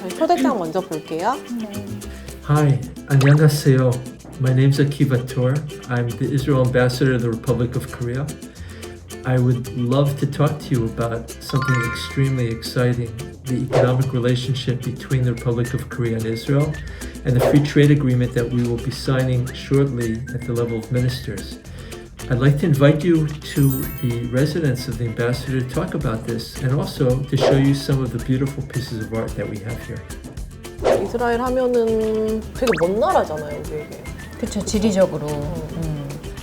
초대장 먼저 볼게요. Hi, 안녕하세요. My name's Akiva Tor. I'm the Israel ambassador to the Republic of Korea. I would love to talk to you about something extremely exciting, the economic relationship between the Republic of Korea and Israel, and the free trade agreement that we will be signing shortly at the level of ministers. I'd like to invite you to the residence of the ambassador to talk about this and also to show you some of the beautiful pieces of art that we have here. 이스라엘 하면은 되게 먼 나라잖아요, 이게. 그렇죠, 지리적으로.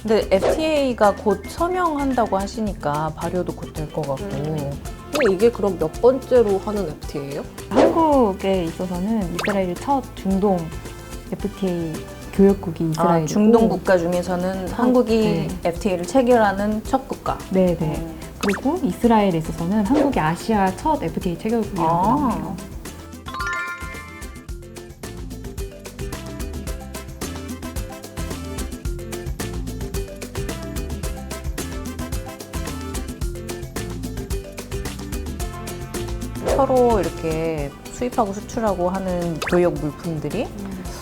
근데 FTA가 곧 서명한다고 하시니까 발효도 곧 될 것 같고. 근데 이게 그럼 몇 번째로 하는 FTA예요? 한국에 있어서는 이스라엘이 첫 중동 FTA 교역국이 이스라엘이고 중동 국가 중에서는 한국이 네. FTA를 체결하는 첫 국가. 네네. 그리고 이스라엘에 있어서는 한국이 아시아 첫 FTA 체결국이라고 나와요. 서로 이렇게 수입하고 수출하고 하는 교역 물품들이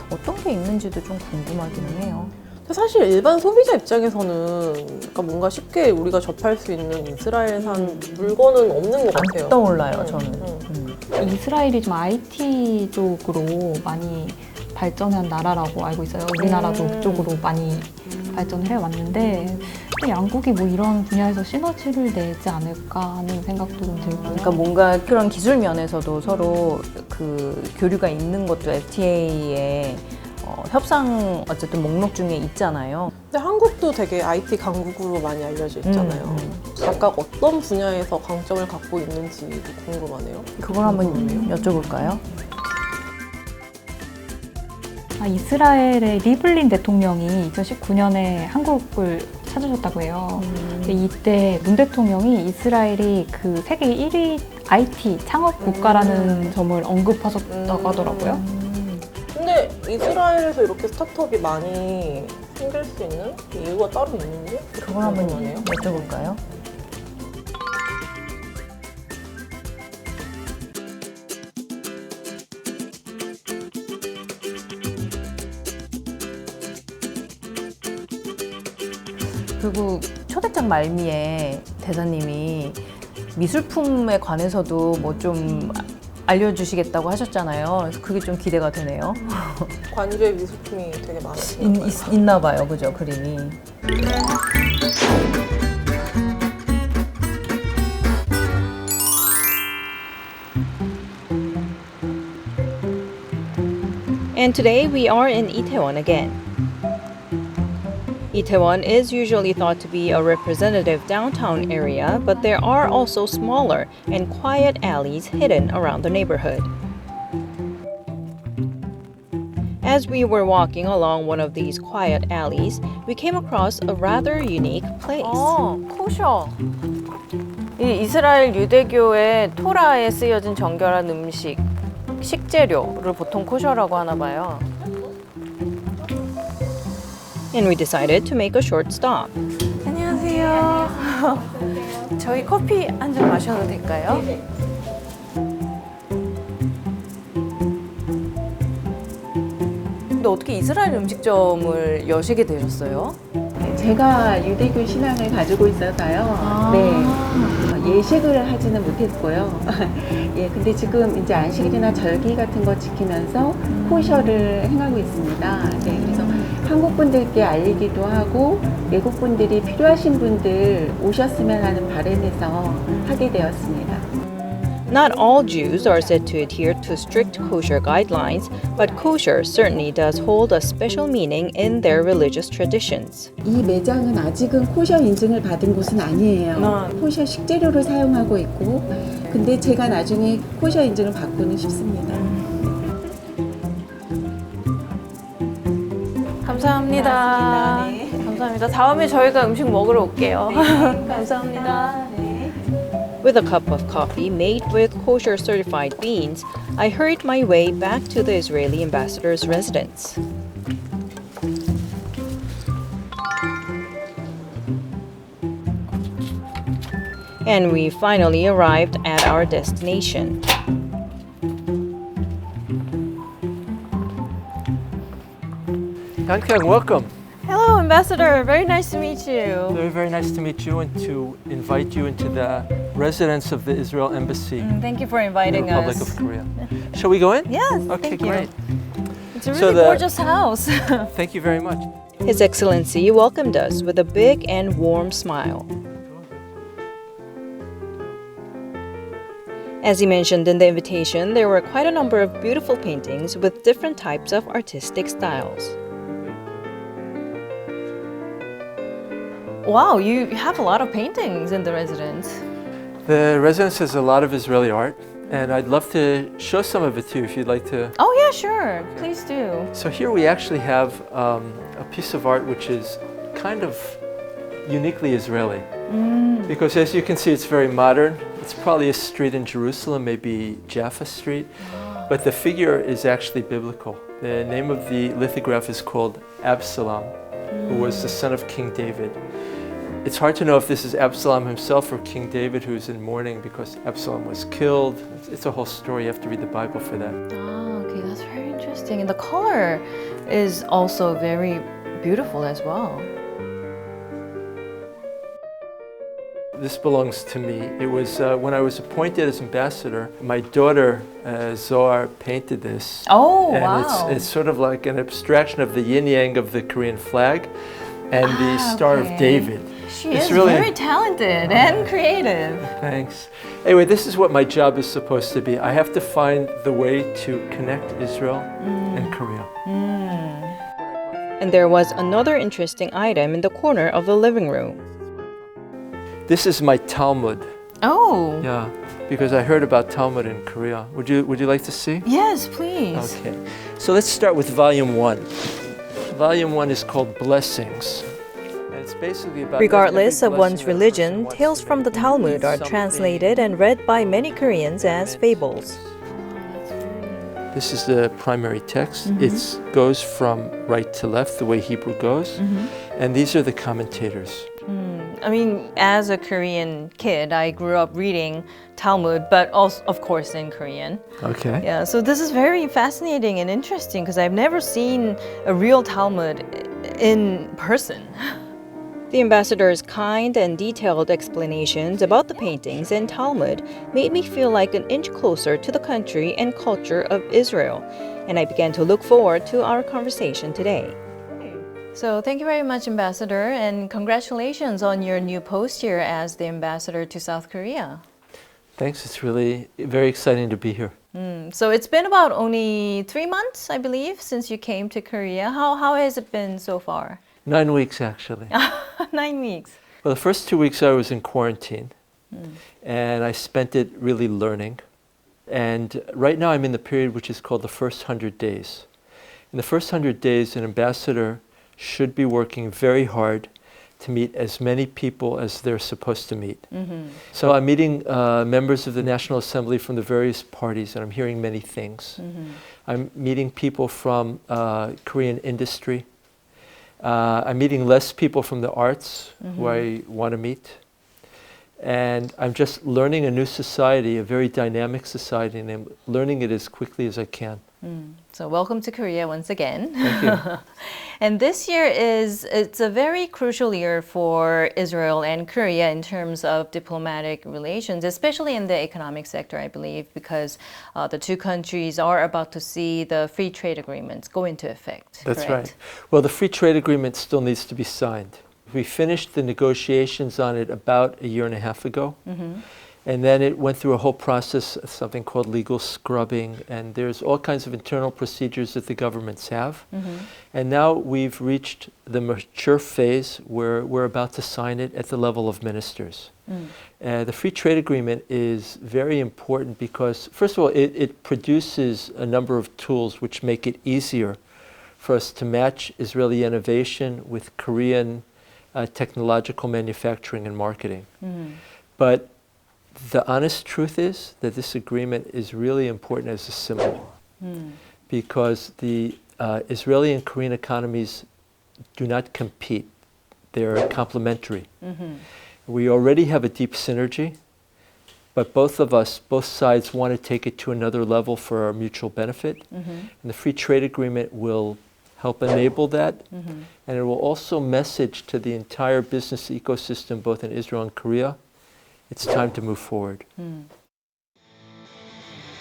어떤 게 있는지도 좀 궁금하기는 해요. 근데 사실 일반 소비자 입장에서는 그러니까 뭔가 쉽게 우리가 접할 수 있는 이스라엘산 물건은 없는 것 같아요. 안 떠올라요, 저는. 이스라엘이 좀 IT 쪽으로 많이 발전한 나라라고 알고 있어요. 우리나라도 그쪽으로 많이 발전을 해왔는데 양국이 뭐 이런 분야에서 시너지를 내지 않을까 하는 생각도 좀 들고. 그러니까 뭔가 그런 기술 면에서도 서로 그 교류가 있는 것도 FTA에 협상 어쨌든 목록 중에 있잖아요. 근데 한국도 되게 IT 강국으로 많이 알려져 있잖아요. 각각 어떤 분야에서 강점을 갖고 있는지도 궁금하네요. 그걸 한번 여쭤볼까요? 이스라엘의 리블린 대통령이 2019년에 한국을 찾으셨다고 해요. 근데 이때 문 대통령이 이스라엘이 그 세계 1위 IT 창업 국가라는 점을 언급하셨다고 하더라고요. 근데 이스라엘에서 이렇게 스타트업이 많이 생길 수 있는 이유가 따로 있는지 그걸 한번 궁금하네요. 여쭤볼까요? 그리고 초대장 말미에 대사님이 미술품에 관해서도 뭐 좀 알려주시겠다고 하셨잖아요. 그래서 그게 좀 기대가 되네요. 관주의 미술품이 되게 많아요. 있나 봐요, 그죠, 그림이. And today we are in Itaewon again. Itaewon is usually thought to be a representative downtown area, but there are also smaller and quiet alleys hidden around the neighborhood. As we were walking along one of these quiet alleys, we came across a rather unique place. 코셔. 이 이스라엘 유대교의 토라에 쓰여진 정결한 음식, 식재료를 보통 코셔라고 하나 봐요. And we decided to make a short stop. 안녕하세요. 저희 커피 한 잔 마셔도 될까요? 근데 어떻게 이스라엘 음식점을 여시게 되셨어요? 제가 유대교 신앙을 가지고 있어서요. 네, 예식을 하지는 못했고요. 예, 근데 지금 이제 안식일이나 절기 같은 거 지키면서 코셔를 행하고 있습니다. 네, 그래서 한국 분들께 알리기도 하고 외국 분들이 필요하신 분들 오셨으면 하는 바람에서 하게 되었습니다. Not all Jews are said to adhere to strict kosher guidelines, but kosher certainly does hold a special meaning in their religious traditions. 이 매장은 아직은 코셔 인증을 받은 곳은 아니에요. 코셔 식재료를 사용하고 있고, 근데 제가 나중에 코셔 인증을 받고는 싶습니다. 감사합니다. 감사합니다. 다음에 저희가 음식 먹으러 올게요. 감사합니다. With a cup of coffee made with kosher certified beans, I hurried my way back to the Israeli ambassador's residence. And we finally arrived at our destination. Kang, welcome. Hello, Ambassador. Very nice to meet you. Very, very nice to meet you and to invite you into the residence of the Israel Embassy Thank you for in the inviting Republic us. of Korea. Shall we go in? Yes, Okay, thank you. great. It's a So really the- gorgeous house. Thank you very much. His Excellency welcomed us with a big and warm smile. As he mentioned in the invitation, there were quite a number of beautiful paintings with different types of artistic styles. Wow, you have a lot of paintings in the residence. The residence has a lot of Israeli art, and I'd love to show some of it to you if you'd like to. Oh yeah, sure. Please do. So here we actually have a piece of art which is kind of uniquely Israeli. Because as you can see, it's very modern. It's probably a street in Jerusalem, maybe Jaffa Street, but the figure is actually biblical. The name of the lithograph is called Absalom, who was the son of King David. It's hard to know if this is Absalom himself or King David who's in mourning because Absalom was killed. It's a whole story. You have to read the Bible for that. Oh, okay, that's very interesting. And the color is also very beautiful as well. This belongs to me. It was when I was appointed as ambassador, my daughter Zohar painted this. Oh, And wow. it's sort of like an abstraction of the yin-yang of the Korean flag and the Star of okay. David. She It's is really- very talented and creative. Thanks. Anyway, this is what my job is supposed to be. I have to find the way to connect Israel and Korea. And there was another interesting item in the corner of the living room. This is my Talmud. Oh, Yeah, because I heard about Talmud in Korea. Would you like to see? yes, please. Okay. So let's start with volume 1. Volume 1 is called Blessings. And it's basically about Regardless every of one's blessing that a religion, person wants tales to from make. the Talmud are Something translated and read by many Koreans as fables. This is the primary text. It goes from right to left, the way Hebrew goes. And these are the commentators. I mean, as a Korean kid, I grew up reading Talmud, but also, of course, in Korean. Okay. Yeah, so this is very fascinating and interesting because I've never seen a real Talmud in person. The ambassador's kind and detailed explanations about the paintings and Talmud made me feel like an inch closer to the country and culture of Israel, and I began to look forward to our conversation today. So thank you very much, Ambassador, and congratulations on your new post here as the ambassador to South Korea. Thanks. It's really very exciting to be here. So it's been about only 3 months, I believe, since you came to Korea. How has it been so far? 9 weeks, actually. 9 weeks. Well, the first 2 weeks I was in quarantine, and I spent it really learning. And right now I'm in the period which is called the first 100 days. In the first 100 days, an ambassador should be working very hard to meet as many people as they're supposed to meet. So I'm meeting members of the National Assembly from the various parties, and I'm hearing many things. I'm meeting people from Korean industry. I'm meeting less people from the arts who I want to meet. And I'm just learning a new society, a very dynamic society, and I'm learning it as quickly as I can. So welcome to Korea once again. Thank you. And this year it's a very crucial year for Israel and Korea in terms of diplomatic relations, especially in the economic sector, I believe, because the two countries are about to see the free trade agreements go into effect. That's correct? right. Well, the free trade agreement still needs to be signed. We finished the negotiations on it about a year and a half ago. And then it went through a whole process, something called legal scrubbing, and there's all kinds of internal procedures that the governments have. And now we've reached the mature phase where we're about to sign it at the level of ministers. The free trade agreement is very important because, first of all, it produces a number of tools which make it easier for us to match Israeli innovation with Korean technological manufacturing and marketing. But the honest truth is that this agreement is really important as a symbol because the Israeli and Korean economies do not compete. They're complementary. We already have a deep synergy, but both sides want to take it to another level for our mutual benefit. And the free trade agreement will help enable that. And it will also message to the entire business ecosystem, both in Israel and Korea, it's time to move forward.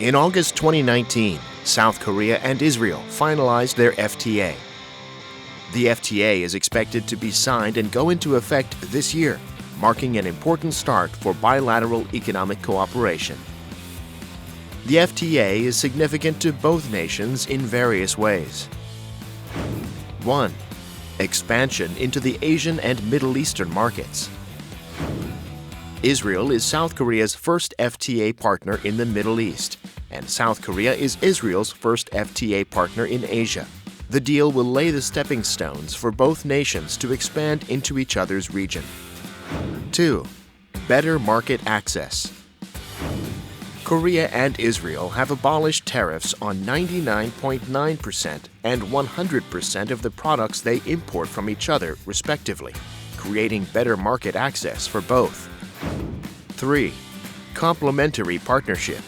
In August 2019, South Korea and Israel finalized their FTA. The FTA is expected to be signed and go into effect this year, marking an important start for bilateral economic cooperation. The FTA is significant to both nations in various ways. 1. Expansion into the Asian and Middle Eastern markets. Israel is South Korea's first FTA partner in the Middle East, and South Korea is Israel's first FTA partner in Asia. The deal will lay the stepping stones for both nations to expand into each other's region. 2. Better market access. Korea and Israel have abolished tariffs on 99.9% and 100% of the products they import from each other, respectively, creating better market access for both. 3. Complementary partnership.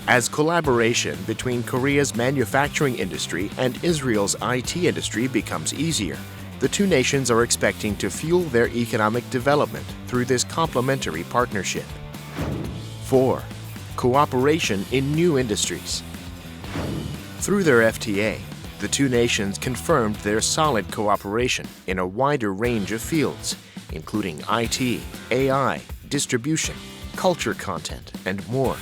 As collaboration between Korea's manufacturing industry and Israel's IT industry becomes easier, the two nations are expecting to fuel their economic development through this complementary partnership. 4. Cooperation in new industries. Through their FTA, the two nations confirmed their solid cooperation in a wider range of fields, including IT, AI, distribution, culture content, and more.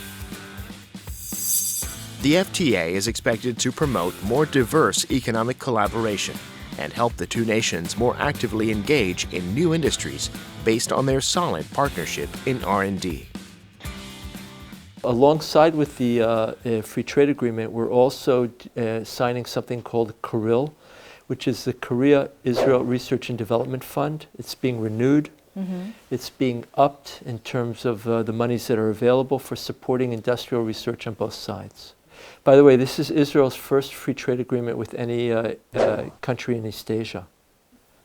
The FTA is expected to promote more diverse economic collaboration and help the two nations more actively engage in new industries based on their solid partnership in R&D. Alongside with the free trade agreement, we're also signing something called KORIL, which is the Korea-Israel Research and Development Fund. It's being renewed. It's being upped in terms of the monies that are available for supporting industrial research on both sides. By the way, this is Israel's first free trade agreement with any country in East Asia.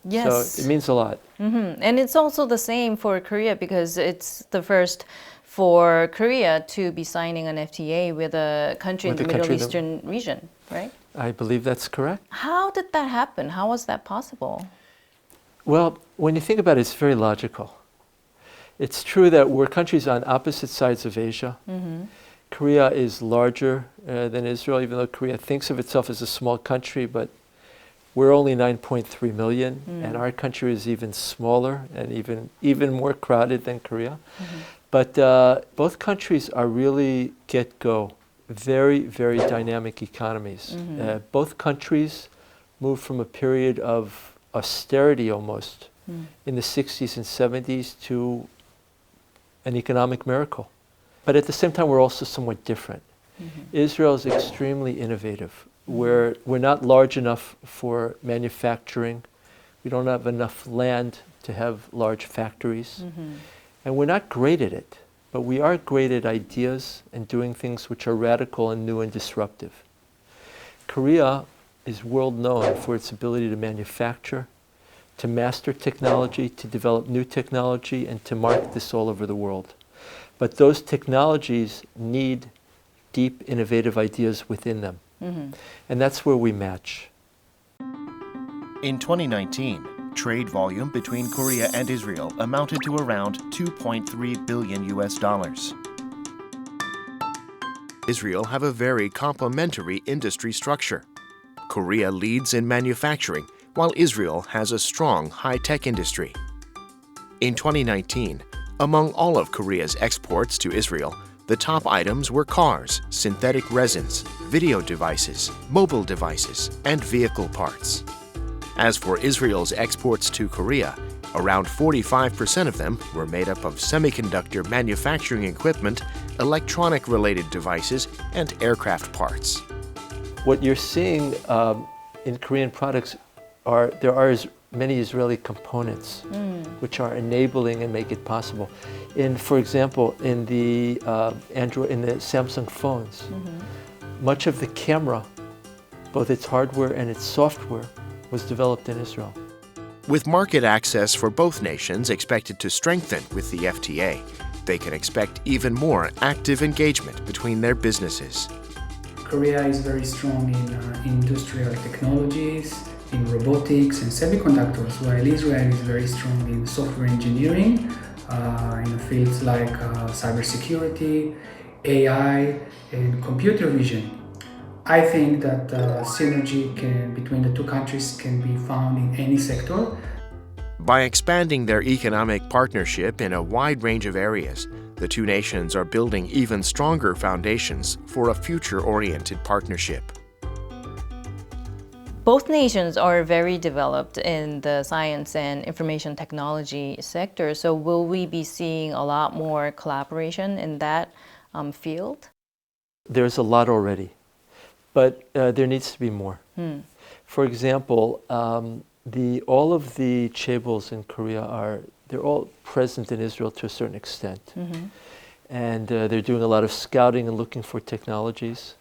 Yes. So it means a lot. And it's also the same for Korea because it's the first for Korea to be signing an FTA with a country in the Middle Eastern region, right? I believe that's correct. How did that happen? How was that possible? Well, when you think about it, it's very logical. It's true that we're countries on opposite sides of Asia. Korea is larger than Israel, even though Korea thinks of itself as a small country, but we're only 9.3 million, and our country is even smaller and even more crowded than Korea. But both countries are really get-go, very, very dynamic economies. Both countries moved from a period of austerity almost in the 60s and 70s to an economic miracle. But at the same time, we're also somewhat different. Israel is extremely innovative. We're not large enough for manufacturing. We don't have enough land to have large factories. And we're not great at it, but we are great at ideas and doing things which are radical and new and disruptive. Korea is world known for its ability to manufacture, to master technology, to develop new technology, and to market this all over the world. But those technologies need deep, innovative ideas within them. And that's where we match. In 2019, trade volume between Korea and Israel amounted to around $2.3 billion. Israel have a very complementary industry structure. Korea leads in manufacturing, while Israel has a strong high-tech industry. In 2019, among all of Korea's exports to Israel, the top items were cars, synthetic resins, video devices, mobile devices, and vehicle parts. As for Israel's exports to Korea, around 45% of them were made up of semiconductor manufacturing equipment, electronic-related devices, and aircraft parts. What you're seeing in Korean products there are many Israeli components which are enabling and make it possible. For example, in the Samsung phones, much of the camera, both its hardware and its software, was developed in Israel. With market access for both nations expected to strengthen with the FTA, they can expect even more active engagement between their businesses. Korea is very strong in industrial technologies, in robotics and semiconductors, while Israel is very strong in software engineering, in fields like cybersecurity, AI, and computer vision. I think that synergy between the two countries can be found in any sector. By expanding their economic partnership in a wide range of areas, the two nations are building even stronger foundations for a future-oriented partnership. Both nations are very developed in the science and information technology sector, so will we be seeing a lot more collaboration in that field? There's a lot already, but there needs to be more. For example, all of the chaebols in Korea they're all present in Israel to a certain extent. And they're doing a lot of scouting and looking for technologies.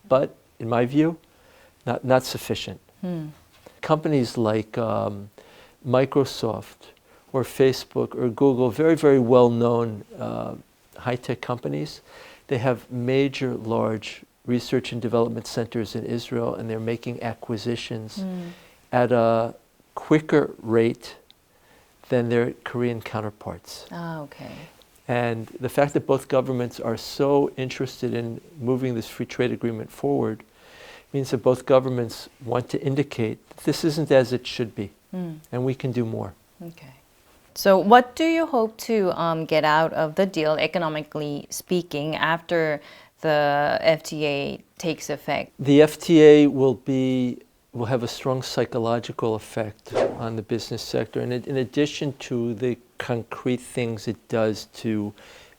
But in my view, not sufficient. Companies like Microsoft or Facebook or Google, very, very well-known high-tech companies, they have major, large research and development centers in Israel, and they're making acquisitions at a quicker rate than their Korean counterparts. Okay. And the fact that both governments are so interested in moving this free trade agreement forward means that both governments want to indicate that this isn't as it should be, and we can do more. Okay. So what do you hope to get out of the deal, economically speaking, after the FTA takes effect? The FTA will have a strong psychological effect on the business sector, and in addition to the concrete things it does to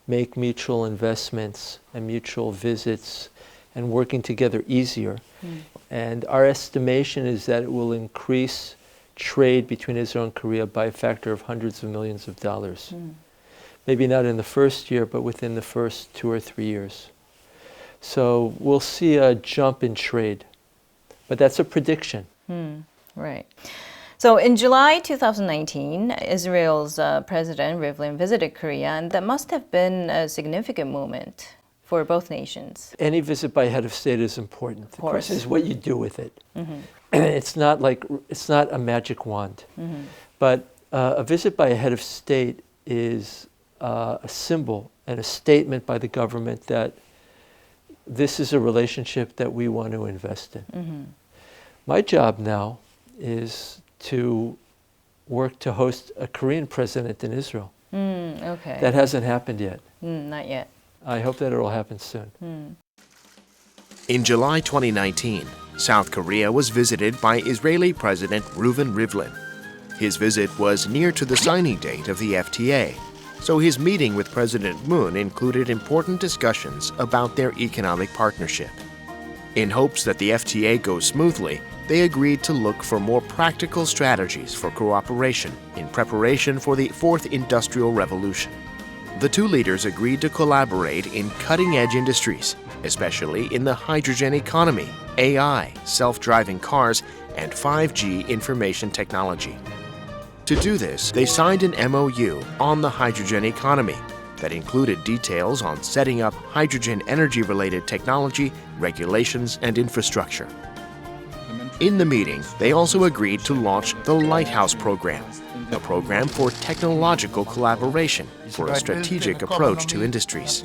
make mutual investments and mutual visits and working together easier. And our estimation is that it will increase trade between Israel and Korea by a factor of hundreds of millions of dollars. Maybe not in the first year, but within the first 2 or 3 years. So we'll see a jump in trade. But that's a prediction. Right. So in July 2019, Israel's President Rivlin visited Korea, and that must have been a significant moment for both nations. Any visit by a head of state is important. The question is what you do with it. It's not a magic wand. But a visit by a head of state is a symbol and a statement by the government that this is a relationship that we want to invest in. My job now is to work to host a Korean president in Israel. Okay. That hasn't happened yet. Not yet. I hope that it'll happen soon. In July 2019, South Korea was visited by Israeli President Reuven Rivlin. His visit was near to the signing date of the FTA, so his meeting with President Moon included important discussions about their economic partnership. In hopes that the FTA goes smoothly, they agreed to look for more practical strategies for cooperation in preparation for the Fourth Industrial Revolution. The two leaders agreed to collaborate in cutting-edge industries, especially in the hydrogen economy, AI, self-driving cars, and 5G information technology. To do this, they signed an MOU on the hydrogen economy that included details on setting up hydrogen energy-related technology, regulations, and infrastructure. In the meeting, they also agreed to launch the Lighthouse Program, a program for technological collaboration for a strategic approach to industries.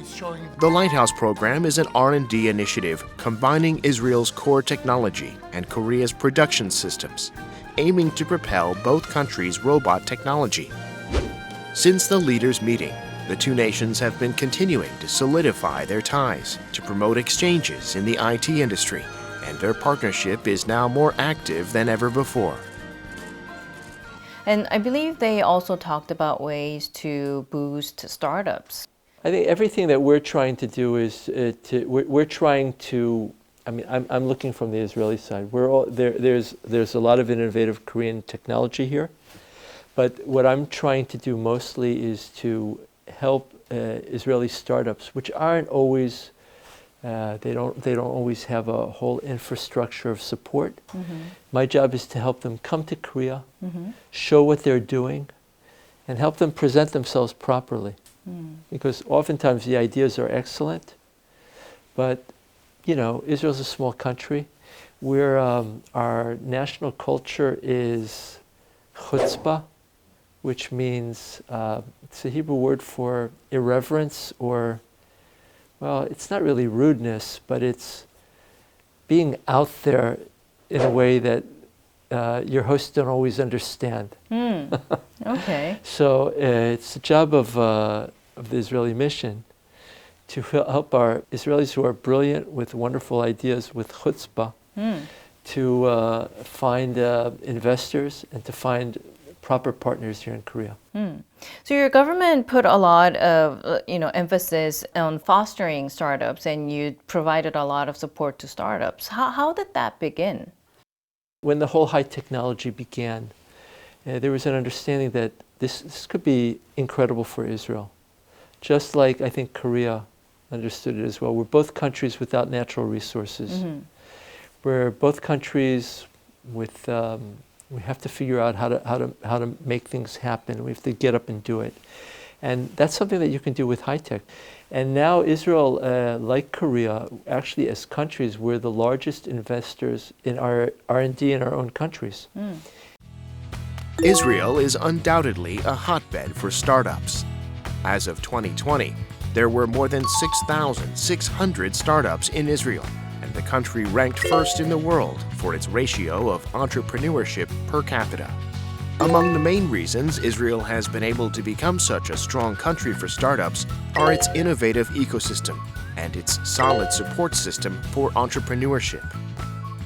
The Lighthouse Program is an R&D initiative combining Israel's core technology and Korea's production systems, aiming to propel both countries' robot technology. Since the leaders' meeting, the two nations have been continuing to solidify their ties to promote exchanges in the IT industry, and their partnership is now more active than ever before. And I believe they also talked about ways to boost startups. I think everything that we're trying to do is we're trying to. I mean, I'm looking from the Israeli side. There's a lot of innovative Korean technology here, but what I'm trying to do mostly is to help Israeli startups, which aren't always. They don't always have a whole infrastructure of support. My job is to help them come to Korea, show what they're doing, and help them present themselves properly. Because oftentimes the ideas are excellent, but you know, Israel's a small country. Our national culture is chutzpah, which means, it's a Hebrew word for irreverence or, well, it's not really rudeness, but it's being out there in a way that your hosts don't always understand. Okay. So it's the job of the Israeli mission to help our Israelis who are brilliant with wonderful ideas with chutzpah to find investors and to find proper partners here in Korea. So your government put a lot of emphasis on fostering startups, and you provided a lot of support to startups. How did that begin? When the whole high technology began, there was an understanding that this could be incredible for Israel. Just like I think Korea understood it as well. We're both countries without natural resources. We're both countries with we have to figure out how to make things happen. We have to get up and do it, and that's something that you can do with high tech. And now Israel, like Korea, actually as countries, we're the largest investors in our R&D in our own countries. Israel is undoubtedly a hotbed for startups. As of 2020, there were more than 6,600 startups in Israel, and the country ranked first in the world for its ratio of entrepreneurship per capita. Among the main reasons Israel has been able to become such a strong country for startups are its innovative ecosystem and its solid support system for entrepreneurship.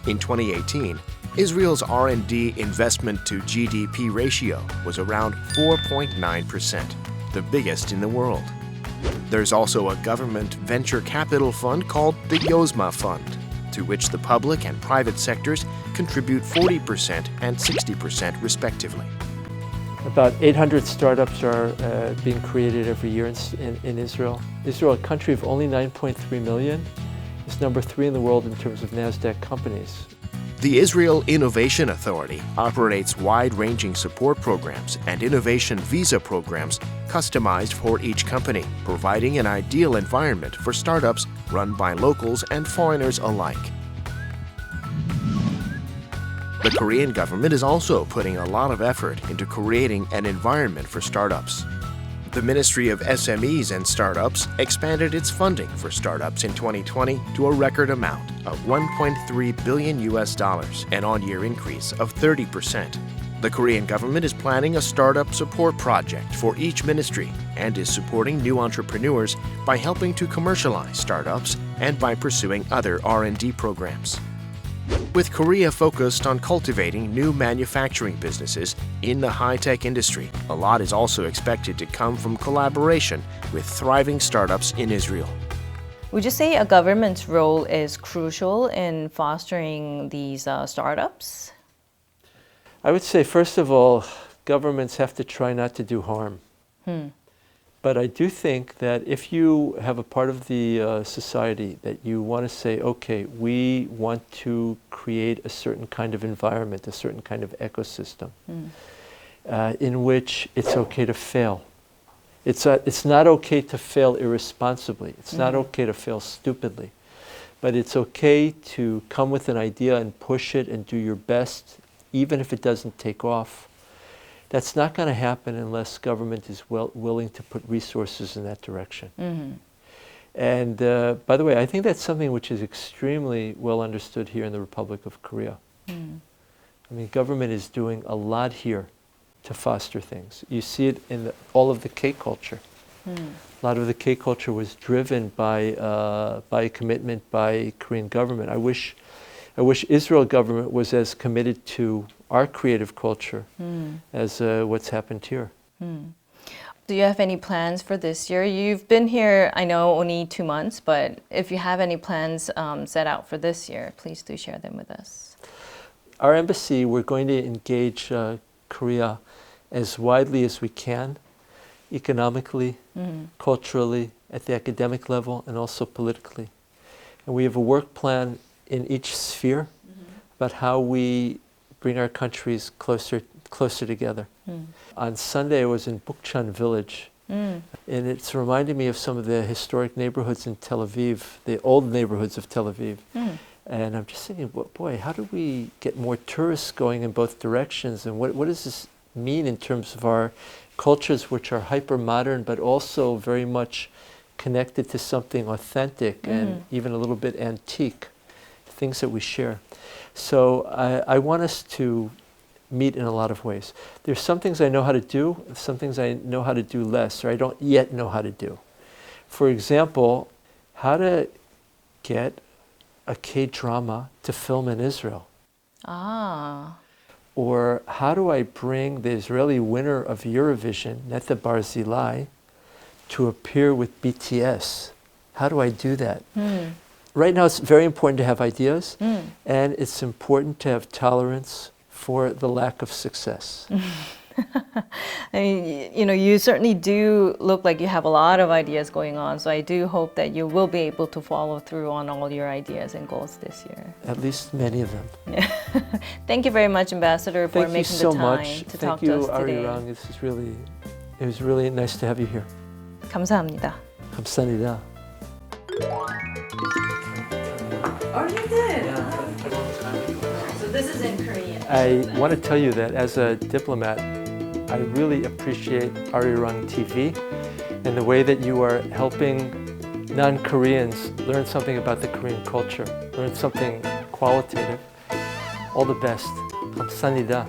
In 2018, Israel's R&D investment to GDP ratio was around 4.9%, the biggest in the world. There's also a government venture capital fund called the Yozma Fund, to which the public and private sectors contribute 40% and 60% respectively. About 800 startups are being created every year in Israel. Israel, a country of only 9.3 million, is number 3 in the world in terms of NASDAQ companies. The Israel Innovation Authority operates wide-ranging support programs and innovation visa programs customized for each company, providing an ideal environment for startups run by locals and foreigners alike. The Korean government is also putting a lot of effort into creating an environment for startups. The Ministry of SMEs and Startups expanded its funding for startups in 2020 to a record amount of $1.3 billion, an on-year increase of 30%. The Korean government is planning a startup support project for each ministry and is supporting new entrepreneurs by helping to commercialize startups and by pursuing other R&D programs. With Korea focused on cultivating new manufacturing businesses in the high-tech industry, a lot is also expected to come from collaboration with thriving startups in Israel. Would you say a government's role is crucial in fostering these startups? I would say, first of all, governments have to try not to do harm. But I do think that if you have a part of the society that you want to say, okay, we want to create a certain kind of environment, a certain kind of ecosystem in which it's okay to fail. It's not okay to fail irresponsibly. It's not okay to fail stupidly. But it's okay to come with an idea and push it and do your best, even if it doesn't take off. That's not going to happen unless government is willing to put resources in that direction. And by the way, I think that's something which is extremely well understood here in the Republic of Korea. I mean, government is doing a lot here to foster things. You see it in all of the K culture. A lot of the K culture was driven by a commitment by Korean government. I wish Israel government was as committed to our creative culture as what's happened here. Do you have any plans for this year? You've been here, I know, only 2 months, but if you have any plans set out for this year, please do share them with us. Our embassy, we're going to engage Korea as widely as we can, economically, culturally, at the academic level, and also politically. And we have a work plan in each sphere about how we bring our countries closer together. On Sunday, I was in Bukchon village And it's reminding me of some of the historic neighborhoods in Tel Aviv, the old neighborhoods of Tel Aviv. And I'm just thinking, boy, how do we get more tourists going in both directions? And what does this mean in terms of our cultures, which are hyper-modern, but also very much connected to something authentic and even a little bit antique, things that we share. So I want us to meet in a lot of ways. There's some things I know how to do, some things I know how to do less, or I don't yet know how to do. For example, how to get a K-drama to film in Israel. Ah. Or how do I bring the Israeli winner of Eurovision, Netta Barzilai, to appear with BTS? How do I do that? Right now it's very important to have ideas, and it's important to have tolerance for the lack of success. I mean, you know, you certainly do look like you have a lot of ideas going on, so I do hope that you will be able to follow through on all your ideas and goals this year. At least many of them. Yeah. Thank you very much, Ambassador, for Thank you making so the time much. to Thank talk you, to us today. Arirang. It was really nice to have you here. 감사합니다. 감사합니다. Oh, you did? So this is in Korean. I want to tell you that as a diplomat, I really appreciate Arirang TV and the way that you are helping non-Koreans learn something about the Korean culture, learn something qualitative. All the best. 감사합니다.